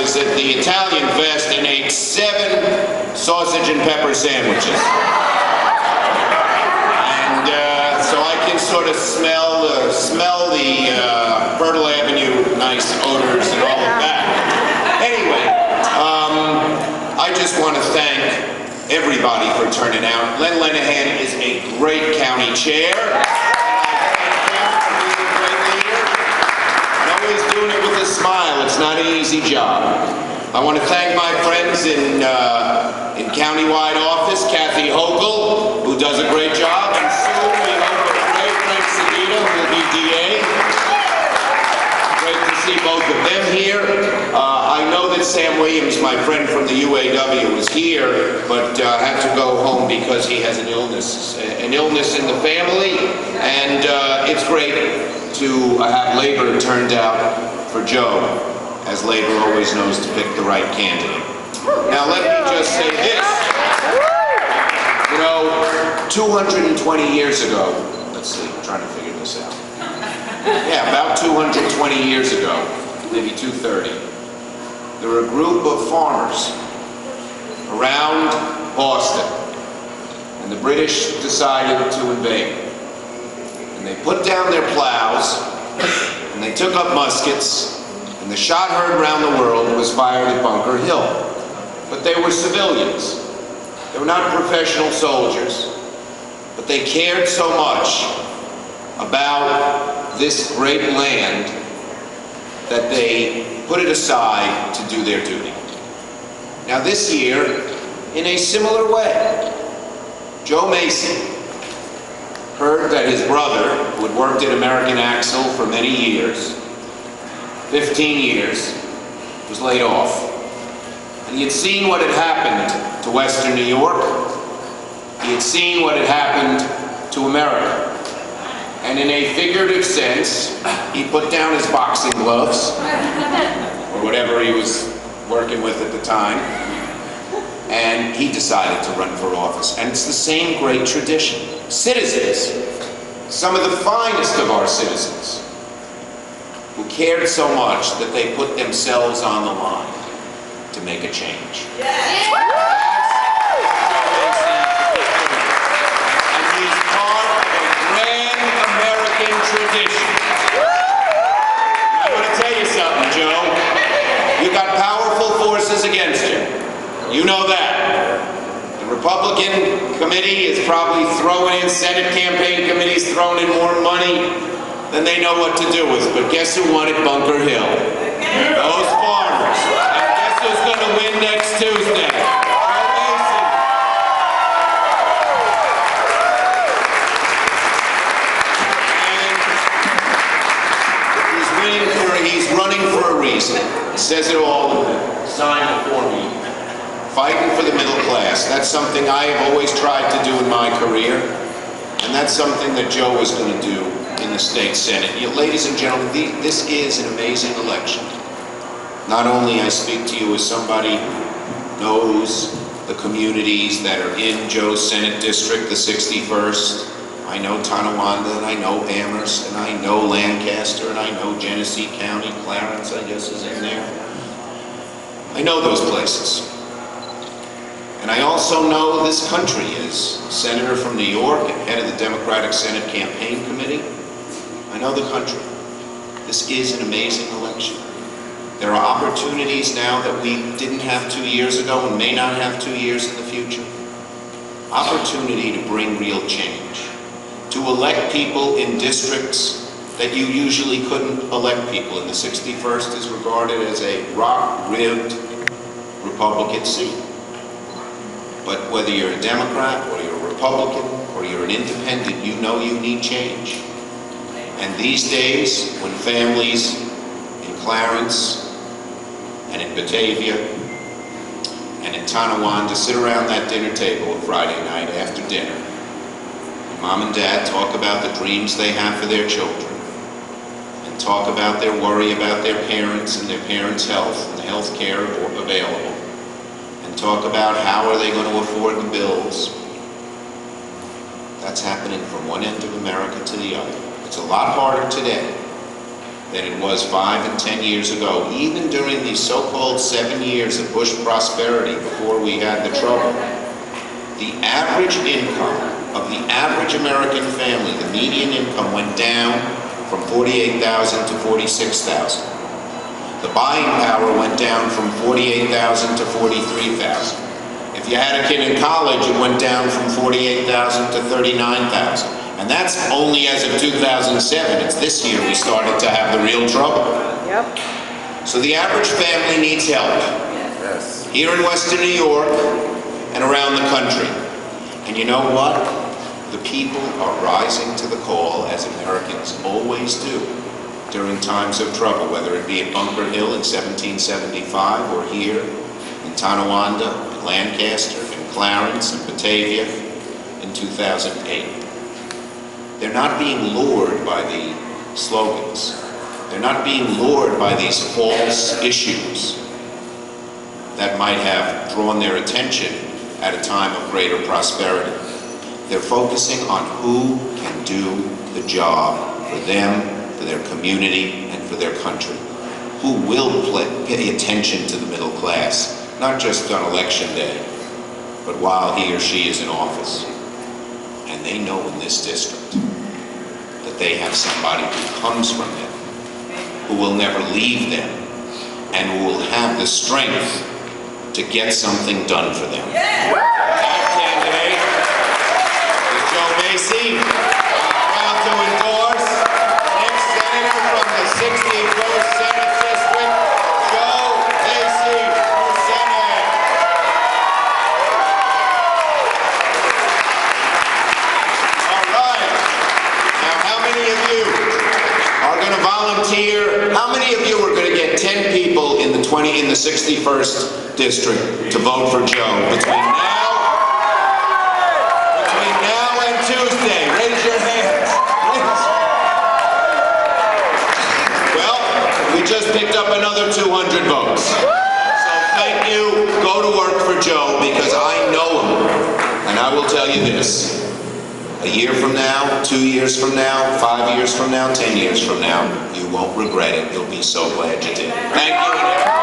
was at the Italian Fest and ate 7 sausage and pepper sandwiches. And so I can sort of smell the Myrtle Avenue nice odors and all of that. Anyway, I just want to thank everybody for turning out. Len Lenahan is a great county chair. Always doing it with a smile. It's not an easy job. I want to thank my friends in countywide office, Kathy Hochul, who does a great job, and soon we hope a great Frank Sedita, who will be DA. Great to see both of them here. I know that Sam Williams, my friend from the UAW, was here, but had to go home because he has an illness in the family, and it's great to have Labor turned out for Joe, as Labor always knows to pick the right candidate. Now let me just say this. You know, 220 years ago, let's see, I'm trying to figure this out. Yeah, about 220 years ago, maybe 230, there were a group of farmers around Boston, and the British decided to invade. And they put down their plows, and they took up muskets, and the shot heard around the world was fired at Bunker Hill. But they were civilians. They were not professional soldiers, but they cared so much about this great land that they put it aside to do their duty. Now this year, in a similar way, Joe Mesi heard that his brother, who had worked at American Axle for many years, 15 years, was laid off. And he had seen what had happened to Western New York. He had seen what had happened to America. And in a figurative sense, he put down his boxing gloves, or whatever he was working with at the time, and he decided to run for office. And it's the same great tradition. Citizens, some of the finest of our citizens, who cared so much that they put themselves on the line to make a change. And he's part of a grand American tradition. I want to tell you something, Joe. You got powerful forces against you. You know that. The Republican committee is probably throwing in, Senate campaign committees throwing in more money than they know what to do with. But guess who won at Bunker Hill? Those farmers. And guess who's going to win next Tuesday? Mesi. And he's running for a reason. It says it all in the sign before me. Fighting for the middle class. That's something I have always tried to do in my career, and that's something that Joe is going to do in the state Senate. You know, ladies and gentlemen, this is an amazing election. Not only I speak to you as somebody who knows the communities that are in Joe's Senate district, the 61st. I know Tonawanda, and I know Amherst, and I know Lancaster, and I know Genesee County. Clarence, I guess, is in there. I know those places. And I also know this country as senator from New York and head of the Democratic Senate Campaign Committee. I know the country. This is an amazing election. There are opportunities now that we didn't have 2 years ago and may not have 2 years in the future. Opportunity to bring real change. To elect people in districts that you usually couldn't elect people in. The 61st is regarded as a rock-ribbed Republican seat. But whether you're a Democrat, or you're a Republican, or you're an independent, you know you need change. And these days, when families in Clarence, and in Batavia, and in Tonawanda sit around that dinner table on Friday night after dinner, and Mom and Dad talk about the dreams they have for their children, and talk about their worry about their parents and their parents' health and the health care available, talk about how are they going to afford the bills. That's happening from one end of America to the other. It's a lot harder today than it was 5 and 10 years ago, even during these so-called 7 years of Bush prosperity before we had the trouble. The average income of the average American family, the median income, went down from $48,000 to $46,000. The buying power went down from $48,000 to $43,000. If you had a kid in college, it went down from $48,000 to $39,000. And that's only as of 2007. It's this year we started to have the real trouble. Yep. So the average family needs help. Yes. Here in Western New York and around the country. And you know what? The people are rising to the call, as Americans always do during times of trouble, whether it be at Bunker Hill in 1775 or here in Tonawanda, in Lancaster, in Clarence, in Batavia in 2008. They're not being lured by the slogans. They're not being lured by these false issues that might have drawn their attention at a time of greater prosperity. They're focusing on who can do the job for them, for their community, and for their country. Who will pay attention to the middle class, not just on election day, but while he or she is in office. And they know in this district that they have somebody who comes from them, who will never leave them, and who will have the strength to get something done for them. Yeah. That candidate is Joe Mesi. I'm proud to endorse next senator from the 61st Senate District, Joe Mesi for Senate. All right. Now, how many of you are going to volunteer? How many of you are going to get 10 people in the 61st district to vote for Joe between now and Tuesday? Raise your hands. Well, we just picked up another 200 votes. So thank you. Go to work for Joe, because I know him. And I will tell you this. A year from now, 2 years from now, 5 years from now, 10 years from now, you won't regret it. You'll be so glad you did. Thank you.